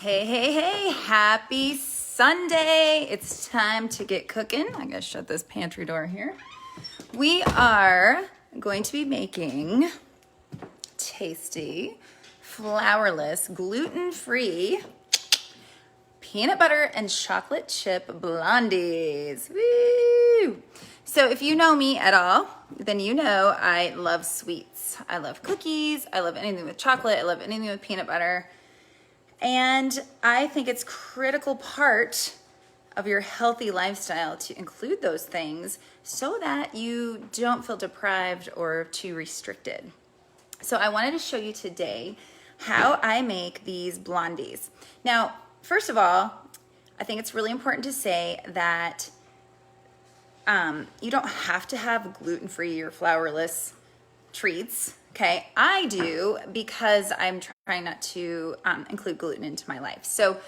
Hey, hey, hey, happy Sunday. It's time to get cooking. I gotta shut this pantry door here. We are going to be making tasty, flourless, gluten-free peanut butter and chocolate chip blondies. Woo! So if you know me at all, then you know I love sweets. I love cookies. I love anything with chocolate. I love anything with peanut butter. And I think it's a critical part of your healthy lifestyle to include those things so that you don't feel deprived or too restricted. So I wanted to show you today how I make these blondies. Now, first of all, I think it's really important to say that you don't have to have gluten-free or flourless treats. Okay, I do because I'm trying not to include gluten into my life. So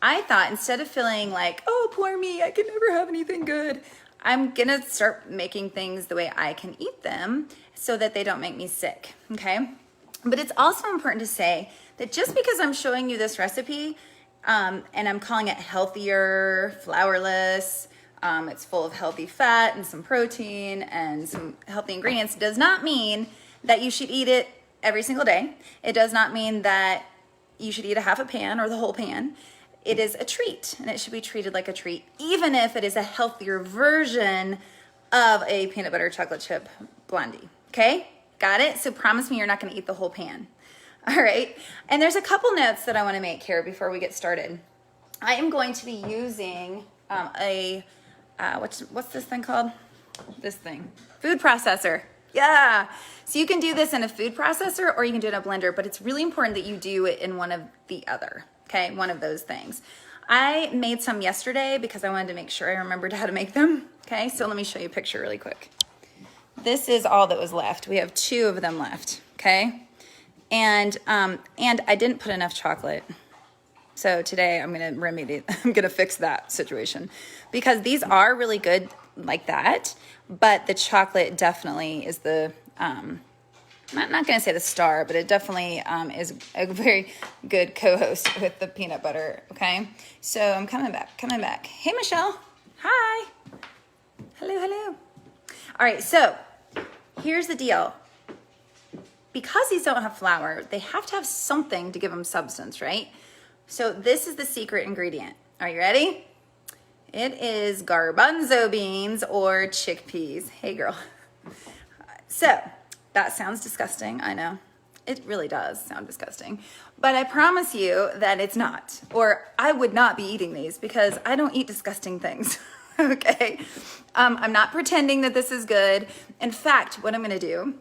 I thought instead of feeling like, oh, poor me, I can never have anything good, I'm gonna start making things the way I can eat them so that they don't make me sick, okay? But it's also important to say that just because I'm showing you this recipe and I'm calling it healthier, flourless, it's full of healthy fat and some protein and some healthy ingredients, does not mean that you should eat it every single day. It does not mean that you should eat a half a pan or the whole pan. It is a treat, and it should be treated like a treat, even if it is a healthier version of a peanut butter chocolate chip blondie, okay? Got it? So promise me you're not gonna eat the whole pan, all right? And there's a couple notes that I wanna make here before we get started. I am going to be using what's this thing called? This thing, food processor. Yeah, so you can do this in a food processor or you can do it in a blender, but it's really important that you do it in one of the other, okay? One of those things. I made some yesterday because I wanted to make sure I remembered how to make them, okay? So let me show you a picture really quick. This is all that was left. We have 2 of them left, okay? And I didn't put enough chocolate. So today I'm gonna fix that situation because these are really good like that, but the chocolate definitely is the, I'm not gonna say the star, but it definitely is a very good co-host with the peanut butter, okay? So I'm coming back. Hey, Michelle, hi. Hello. All right, so here's the deal. Because these don't have flour, they have to have something to give them substance, right? So this is the secret ingredient. Are you ready? It is garbanzo beans or chickpeas. Hey, girl. So that sounds disgusting. I know. It really does sound disgusting. But I promise you that it's not. Or I would not be eating these because I don't eat disgusting things. Okay? I'm not pretending that this is good. In fact, what I'm going to do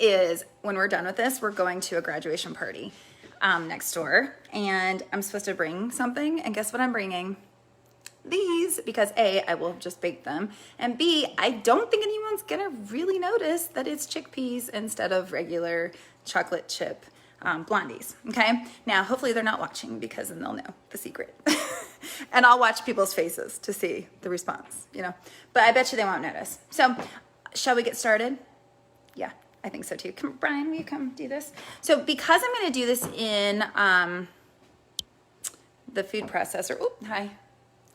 is when we're done with this, we're going to a graduation party next door. And I'm supposed to bring something. And guess what I'm bringing? These, because A, I will just bake them, and B, I don't think anyone's gonna really notice that it's chickpeas instead of regular chocolate chip blondies, okay? Now, hopefully they're not watching because then they'll know the secret. And I'll watch people's faces to see the response, you know? But I bet you they won't notice. So, shall we get started? Yeah, I think so too. Come, Brian, will you come do this? So, because I'm gonna do this in the food processor, oh, hi.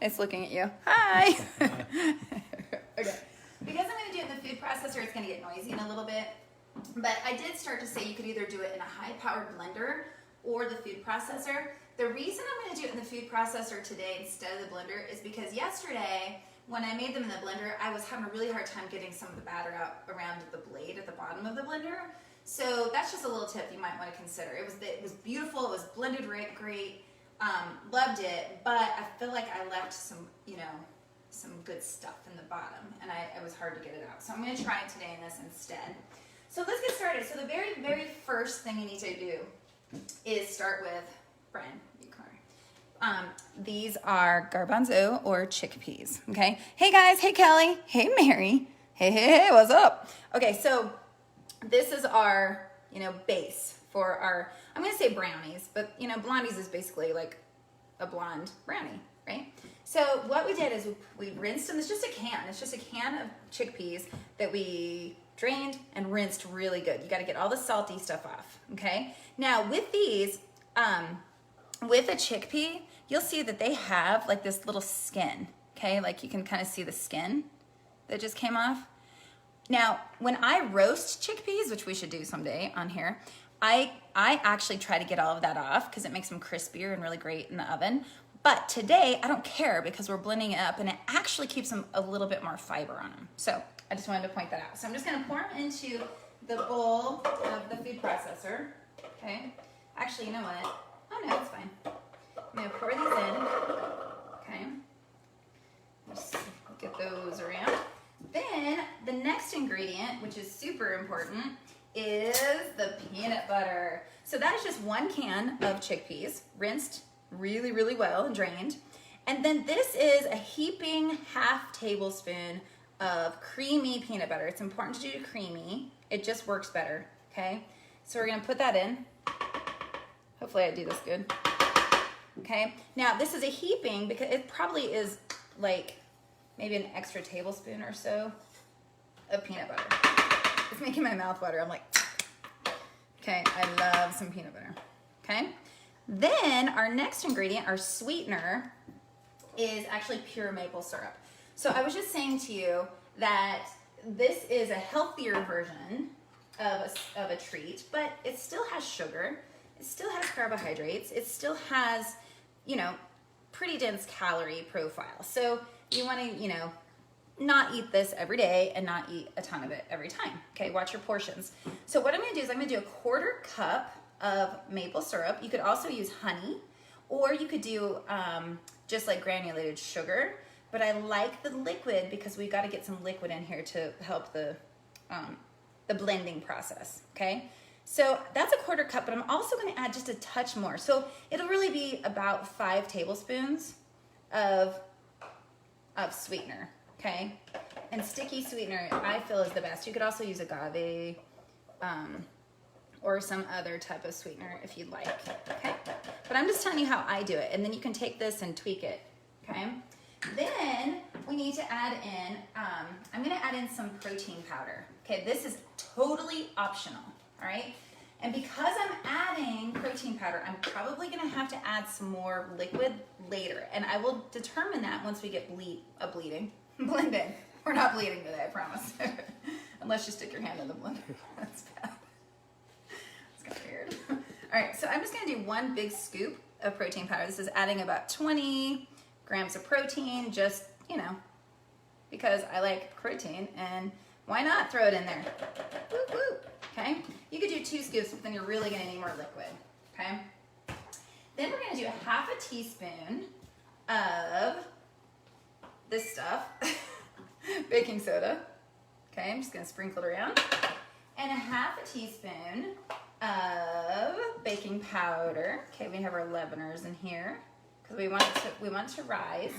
It's looking at you. Hi. Okay. Because I'm going to do it in the food processor, it's going to get noisy in a little bit. But I did start to say you could either do it in a high-powered blender or the food processor. The reason I'm going to do it in the food processor today instead of the blender is because yesterday, when I made them in the blender, I was having a really hard time getting some of the batter out around the blade at the bottom of the blender. So that's just a little tip you might want to consider. It was beautiful. It was blended great. Loved it, but I feel like I left some good stuff in the bottom, and it was hard to get it out. So I'm going to try it today in this instead. So let's get started. So the very first thing you need to do is start with, Brian, you come. These are garbanzo or chickpeas, okay? Hey guys, hey Kelly, hey Mary, hey, what's up? Okay, so this is our, base for our, I'm gonna say brownies, but blondies is basically like a blonde brownie, right? So what we did is we rinsed them. It's just a can of chickpeas that we drained and rinsed really good. You gotta get all the salty stuff off, okay? Now with these, with a chickpea, you'll see that they have like this little skin, okay? Like you can kind of see the skin that just came off. Now, when I roast chickpeas, which we should do someday on here, I actually try to get all of that off because it makes them crispier and really great in the oven. But today, I don't care because we're blending it up and it actually keeps them a little bit more fiber on them. So I just wanted to point that out. So I'm just gonna pour them into the bowl of the food processor, okay? Actually, you know what? Oh no, it's fine. I'm gonna pour these in, okay? Just get those around. Then the next ingredient, which is super important, is the peanut butter. So that is just 1 can of chickpeas, rinsed really, really well and drained. And then this is a heaping 1/2 tablespoon of creamy peanut butter. It's important to do creamy. It just works better, okay? So we're gonna put that in. Hopefully I do this good. Okay, now this is a heaping because it probably is like maybe an extra tablespoon or so of peanut butter. It's making my mouth water. I'm like, okay, I love some peanut butter, okay? Then our next ingredient, our sweetener, is actually pure maple syrup. So I was just saying to you that this is a healthier version of a treat, but it still has sugar, it still has carbohydrates, it still has, you know, pretty dense calorie profile. So you want to, you know, not eat this every day and not eat a ton of it every time. Okay, watch your portions. So what I'm going to do is I'm going to do a 1/4 cup of maple syrup. You could also use honey, or you could do just like granulated sugar. But I like the liquid because we got to get some liquid in here to help the blending process. Okay, so that's a 1/4 cup, but I'm also going to add just a touch more. So it'll really be about 5 tablespoons of sweetener. Okay, and sticky sweetener I feel is the best. You could also use agave or some other type of sweetener if you'd like. Okay, but I'm just telling you how I do it, and then you can take this and tweak it. Okay, then we need to add in. I'm going to add in some protein powder. Okay, this is totally optional. All right, and because I'm adding protein powder, I'm probably going to have to add some more liquid later, and I will determine that once we get blending. We're not bleeding today, I promise. Unless you stick your hand in the blender. That's bad. It's kind of weird. All right, so I'm just gonna do 1 big scoop of protein powder. This is adding about 20 grams of protein, just, you know, because I like protein, and why not throw it in there? Whoop, whoop. Okay, you could do 2 scoops, but then you're really gonna need more liquid, okay? Then we're gonna do 1/2 teaspoon of this stuff, baking soda. Okay, I'm just gonna sprinkle it around. And 1/2 teaspoon of baking powder. Okay, we have our leaveners in here because we want it to rise.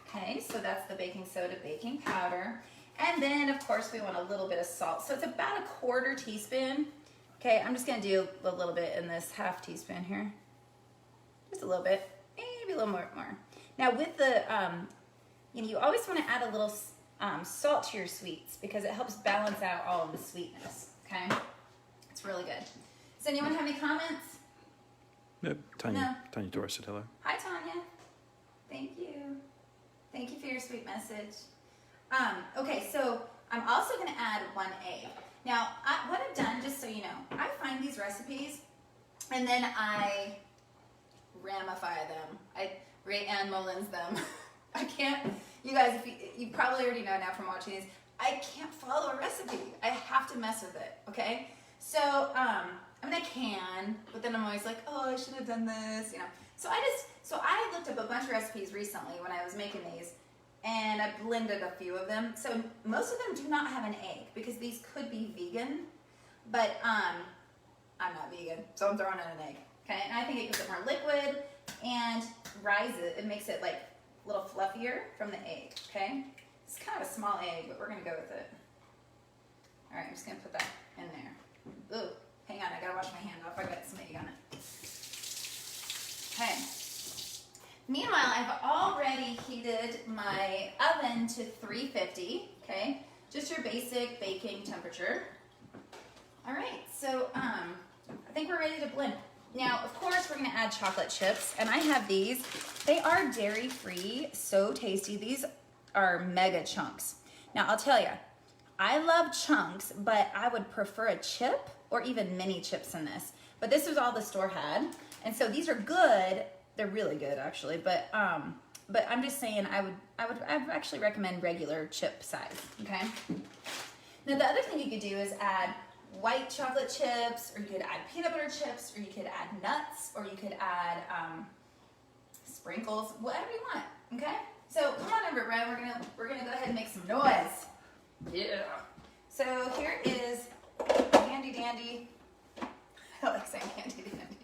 Okay, so that's the baking soda, baking powder. And then of course we want a little bit of salt. So it's about 1/4 teaspoon. Okay, I'm just gonna do a little bit in this 1/2 teaspoon here. Just a little bit, maybe a little more. Now with the, you know, you always want to add a little salt to your sweets because it helps balance out all of the sweetness, okay? It's really good. Does anyone have any comments? Nope. Tanya Doris said hello. Hi, Tanya. Thank you. Thank you for your sweet message. Okay, so I'm also going to add 1 egg. Now, what I've done, just so you know, I find these recipes and then I ramify them. I Ray Ann Mullins them. I can't, you guys, if you probably already know now from watching these, I can't follow a recipe. I have to mess with it, okay? So, I mean, I can, but then I'm always like, oh, I should have done this, you know. So I looked up a bunch of recipes recently when I was making these, and I blended a few of them. So most of them do not have an egg because these could be vegan, but I'm not vegan, so I'm throwing in an egg, okay? And I think it gives it more liquid and it makes it like a little fluffier from the egg, okay? It's kind of a small egg, but we're gonna go with it. All right, I'm just gonna put that in there. Ooh, hang on, I gotta wash my hand off. I got some egg on it. Okay. Meanwhile, I've already heated my oven to 350, okay? Just your basic baking temperature. All right, so I think we're ready to blend. Now, of course, we're gonna add chocolate chips, and I have these. They are dairy-free, so tasty. These are mega chunks. Now, I'll tell you, I love chunks, but I would prefer a chip or even mini chips in this. But this was all the store had, and so these are good. They're really good, actually. But I'm just saying, I would actually recommend regular chip size. Okay. Now, the other thing you could do is add white chocolate chips, or you could add peanut butter chips, or you could add nuts, or you could add sprinkles, whatever you want. Okay. So come on over, Brian. We're gonna go ahead and make some noise. Yeah. So here is handy dandy. I like saying handy dandy.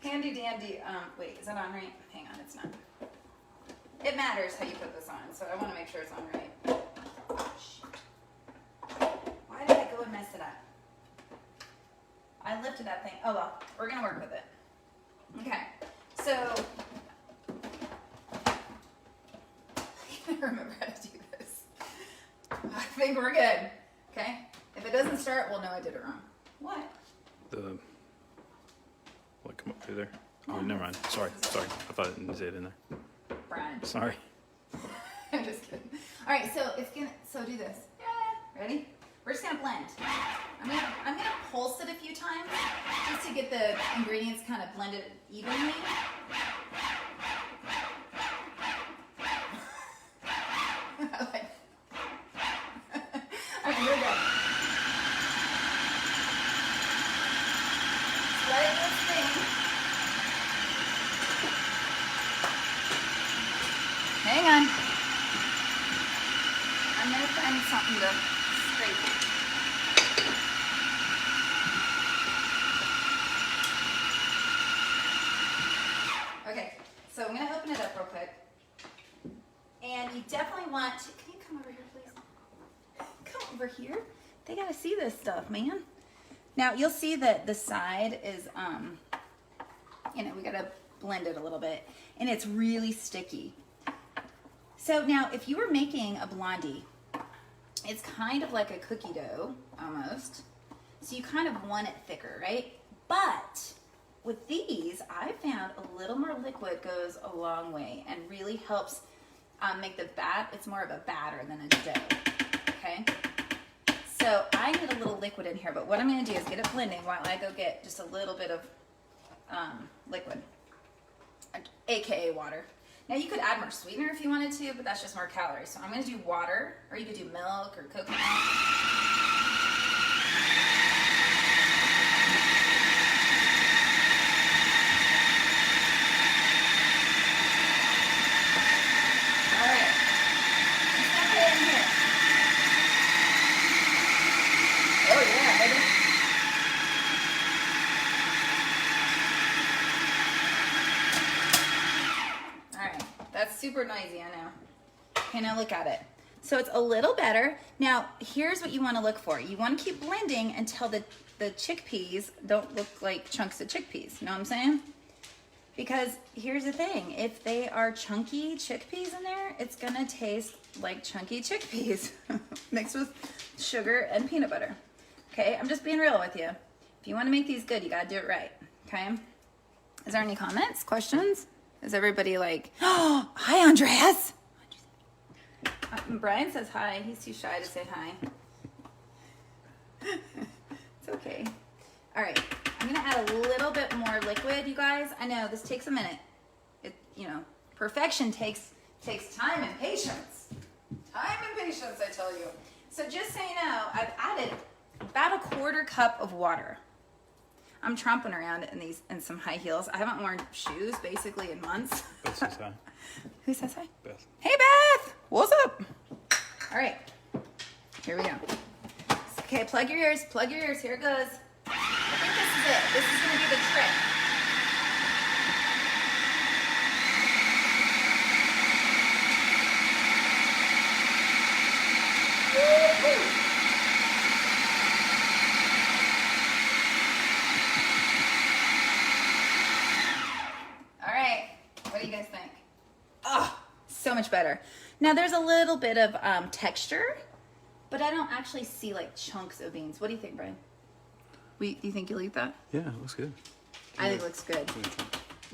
Handy dandy. Wait, is that on right? Hang on, it's not. It matters how you put this on, so I want to make sure it's on right. Oh, shoot. Why did I go and mess it up? I lifted that thing. Oh well, we're gonna work with it. Okay, so I can't remember how to do this. I think we're good. Okay, if it doesn't start, we'll know I did it wrong. What? What, come up through there? Oh, never mind. Sorry. I thought it didn't say it in there. Brian. Sorry. I'm just kidding. All right, so do this. Yeah. Ready? We're just gonna blend. I'm gonna pulse it a few times just to get the ingredients kind of blended evenly. All right, here we go. Let this thing. Hang on. I'm gonna find something to scrape. Okay, so I'm gonna open it up real quick. And you definitely want to, can you come over here, please? Come over here. They gotta see this stuff, man. Now you'll see that the side is, we gotta blend it a little bit, and it's really sticky. So now, if you were making a blondie, it's kind of like a cookie dough, almost. So you kind of want it thicker, right? But with these, I found a little more liquid goes a long way and really helps make the it's more of a batter than a dough, okay? So I need a little liquid in here, but what I'm gonna do is get it blending while I go get just a little bit of liquid, AKA water. Now you could add more sweetener if you wanted to, but that's just more calories. So I'm gonna do water, or you could do milk or coconut milk. All right, let's step it in here. Oh yeah, baby. That's super noisy, I know. Okay, now look at it. So it's a little better. Now, here's what you want to look for. You want to keep blending until the chickpeas don't look like chunks of chickpeas. You know what I'm saying? Because here's the thing. If they are chunky chickpeas in there, it's going to taste like chunky chickpeas mixed with sugar and peanut butter. Okay, I'm just being real with you. If you want to make these good, you got to do it right. Okay? Is there any comments, questions? Is everybody like, oh, hi, Andreas? Brian says hi. He's too shy to say hi. It's okay. All right. I'm going to add a little bit more liquid, you guys. I know this takes a minute. Perfection takes time and patience. Time and patience, I tell you. So just so you know, I've added about a 1/4 cup of water. I'm tromping around in some high heels. I haven't worn shoes basically in months. Beth says hi. Who says hi? Beth. Hey Beth, what's up? All right, here we go. Okay, plug your ears, here it goes. I think this is it. This is gonna be the trick. Woo-hoo. So much better. Now there's a little bit of texture, but I don't actually see like chunks of beans. What do you think, Brian? Do you think you'll eat that? Yeah, it looks good. I think it looks good.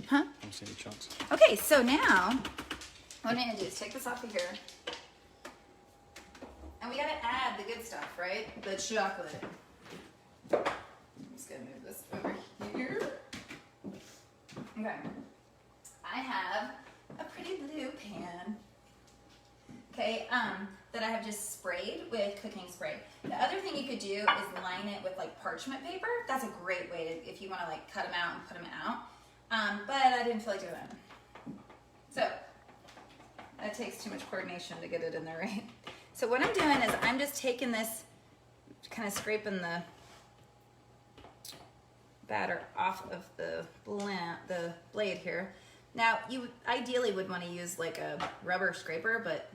Huh? I don't see any chunks. Okay, so now what I'm gonna do is take this off of here. And we gotta add the good stuff, right? The chocolate. I'm just gonna move this over here. Okay. I have a pretty blue pan. Okay, that I have just sprayed with cooking spray. The other thing you could do is line it with like parchment paper. That's a great way to, if you want to like cut them out and put them out. But I didn't feel like doing that. So that takes too much coordination to get it in there, right? So what I'm doing is I'm just taking this, kind of scraping the batter off of the blade here. Now, you ideally would want to use like a rubber scraper, but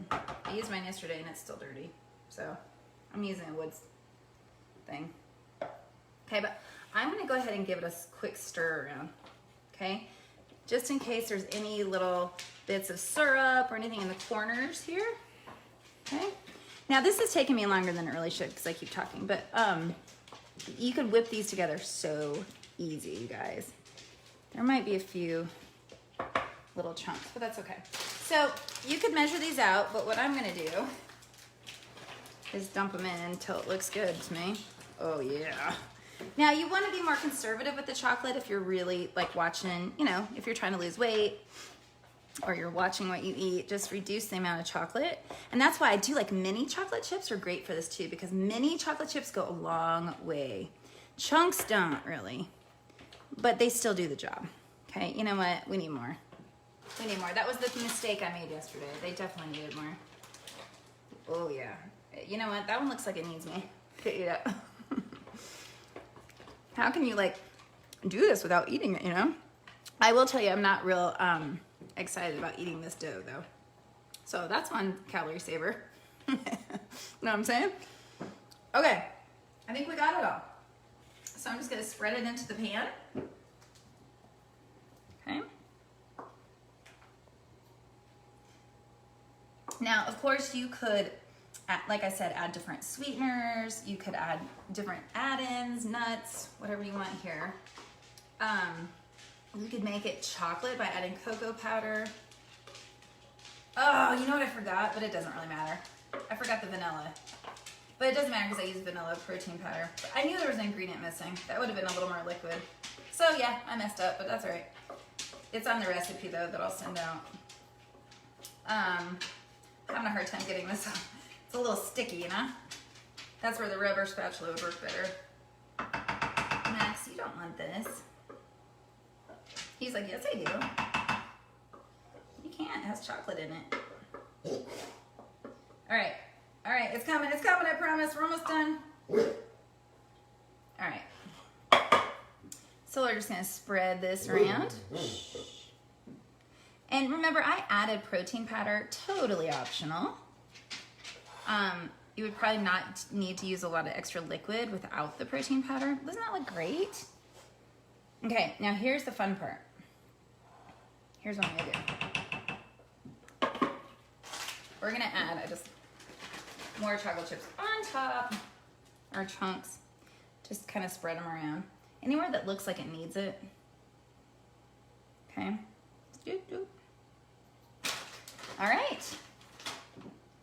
I used mine yesterday and it's still dirty. So I'm using a wood thing. Okay, but I'm going to go ahead and give it a quick stir around. Okay, just in case there's any little bits of syrup or anything in the corners here. Okay, now this is taking me longer than it really should because I keep talking, but you could whip these together so easy, you guys. There might be a few little chunks, but that's okay. So you could measure these out, but what I'm gonna do is dump them in until it looks good to me. Oh yeah. Now you wanna be more conservative with the chocolate if you're really like watching, you know, if you're trying to lose weight or you're watching what you eat, just reduce the amount of chocolate. And that's why I do like mini chocolate chips are great for this too, because mini chocolate chips go a long way. Chunks don't really, but they still do the job. Okay, you know what, we need more. We need more. That was the mistake I made yesterday. They definitely needed more. Oh yeah. You know what? That one looks like it needs me to eat it. How can you like do this without eating it, you know? I will tell you, I'm not real excited about eating this dough though. So that's one calorie saver. Know what I'm saying? Okay, I think we got it all. So I'm just gonna spread it into the pan. Okay. Now, of course, you could, like I said, add different sweeteners. You could add different add-ins, nuts, whatever you want here. You could make it chocolate by adding cocoa powder. Oh, you know what I forgot? But it doesn't really matter. I forgot the vanilla. But it doesn't matter because I used vanilla protein powder. But I knew there was an ingredient missing. That would have been a little more liquid. So yeah, I messed up, but that's all right. It's on the recipe though that I'll send out. Having a hard time getting this up. It's a little sticky, you know? That's where the rubber spatula would work better. Max, you don't want this. He's like, yes I do. You can't, it has chocolate in it. All right, it's coming, I promise. We're almost done. All right. So we're just gonna spread this around. And remember, I added protein powder, totally optional. You would probably not need to use a lot of extra liquid without the protein powder. Doesn't that look great? Okay, now here's the fun part. Here's what I'm gonna do. We're gonna add more chocolate chips on top, or chunks. Just kind of spread them around. Anywhere that looks like it needs it. Okay. All right.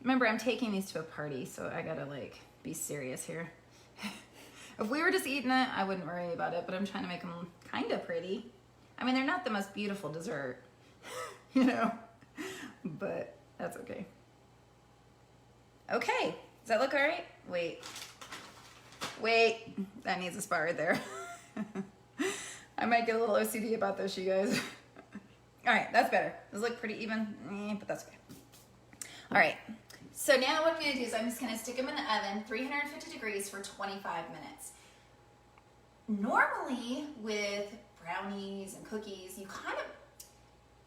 Remember, I'm taking these to a party, so I gotta like be serious here. If we were just eating it, I wouldn't worry about it, but I'm trying to make them kind of pretty. I mean, they're not the most beautiful dessert, you know, but that's okay. Okay, does that look all right? Wait, that needs a spot right there. I might get a little OCD about this, you guys. All right, that's better. Does it look pretty even? But that's okay. All right, so now what I'm gonna do is I'm just gonna stick them in the oven, 350 degrees for 25 minutes. Normally with brownies and cookies, you kind of,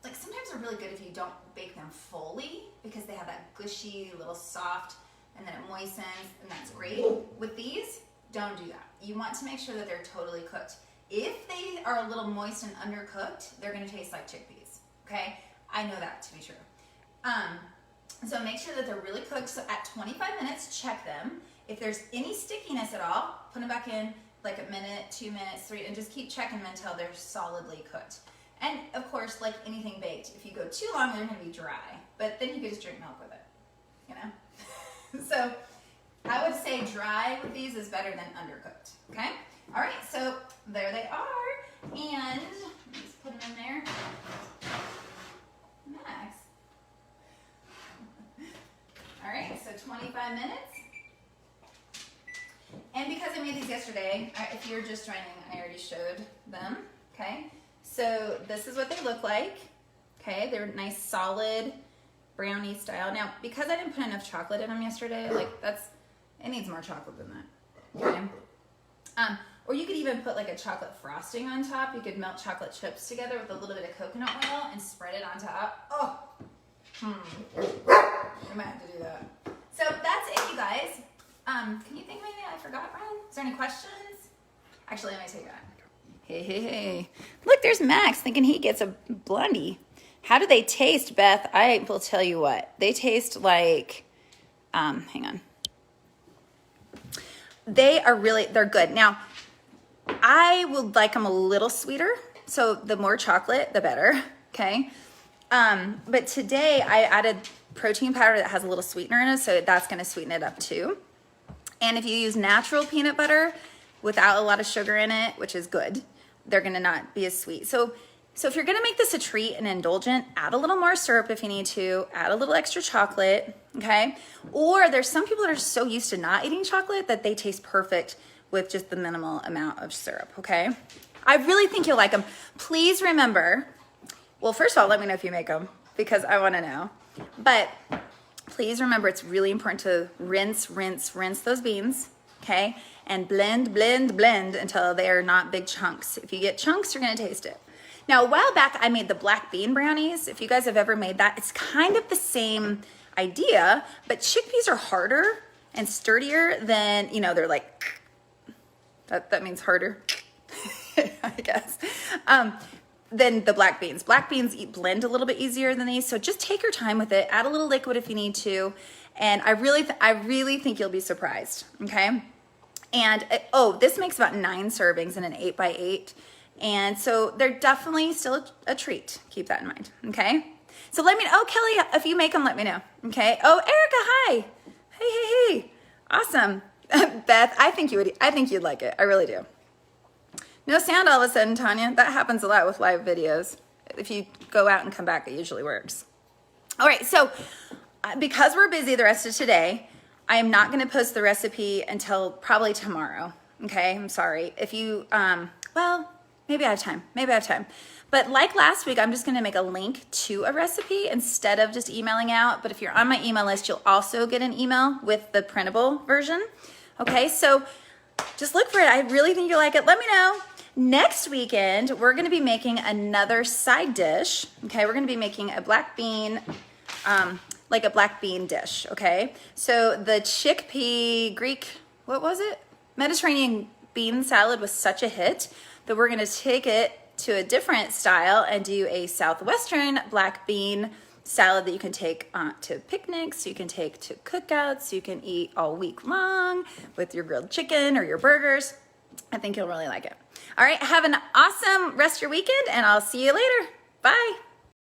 like sometimes they're really good if you don't bake them fully because they have that gushy, little soft, and then it moistens, and that's great. With these, don't do that. You want to make sure that they're totally cooked. If they are a little moist and undercooked, they're gonna taste like chickpeas, okay? I know that to be true. So make sure that they're really cooked. So at 25 minutes, check them. If there's any stickiness at all, put them back in like a minute, 2 minutes, 3, and just keep checking them until they're solidly cooked. And of course, like anything baked, if you go too long, they're gonna be dry. But then you could just drink milk with it, you know? So I would say dry with these is better than undercooked, okay? All right, so there they are. And just put them in there. Max. All right, so 25 minutes. And because I made these yesterday, if you're just joining, I already showed them, okay? So this is what they look like, okay? They're nice, solid brownie style. Now, because I didn't put enough chocolate in them yesterday, like it needs more chocolate than that, okay? Or you could even put like a chocolate frosting on top. You could melt chocolate chips together with a little bit of coconut oil and spread it on top. Oh, I might have to do that. So that's it, you guys. Can you think of anything I forgot, Brian? Is there any questions? Actually, let me take that. Hey. Look, there's Max thinking he gets a Blondie. How do they taste, Beth? I will tell you what. They taste like, hang on. They're good. Now, I would like them a little sweeter. So the more chocolate, the better. Okay. But today I added protein powder that has a little sweetener in it. So that's going to sweeten it up too. And if you use natural peanut butter without a lot of sugar in it, which is good, they're going to not be as sweet. So if you're going to make this a treat and indulgent, add a little more syrup if you need to, add a little extra chocolate, okay? Or there's some people that are so used to not eating chocolate that they taste perfect with just the minimal amount of syrup, okay? I really think you'll like them. Please remember, well, first of all, let me know if you make them because I want to know. But please remember, it's really important to rinse those beans, okay? And blend until they are not big chunks. If you get chunks, you're gonna taste it. Now, a while back, I made the black bean brownies. If you guys have ever made that, it's kind of the same idea, but chickpeas are harder and sturdier than, they're like, that means harder, I guess, than the black beans. Black beans blend a little bit easier than these, so just take your time with it. Add a little liquid if you need to, and I really think you'll be surprised, okay? And, this makes about 9 servings in an 8x8. And so they're definitely still a treat. Keep that in mind, okay? So let me know. Oh, Kelly, if you make them, let me know, okay? Oh, Erica, hi. Hey. Awesome. Beth, I think you'd like it. I really do. No sound all of a sudden, Tanya. That happens a lot with live videos. If you go out and come back, it usually works. All right, so because we're busy the rest of today, I am not going to post the recipe until probably tomorrow, okay? I'm sorry. If you, maybe I have time. But like last week, I'm just going to make a link to a recipe instead of just emailing out. But if you're on my email list, you'll also get an email with the printable version, okay? So just look for it. I really think you'll like it. Let me know. Next weekend, we're going to be making another side dish, okay? We're going to be making a black bean, like a black bean dish, okay? So the chickpea Greek, what was it? Mediterranean bean salad was such a hit that we're gonna take it to a different style and do a Southwestern black bean salad that you can take to picnics, you can take to cookouts, you can eat all week long with your grilled chicken or your burgers. I think you'll really like it. All right, have an awesome rest of your weekend and I'll see you later. Bye.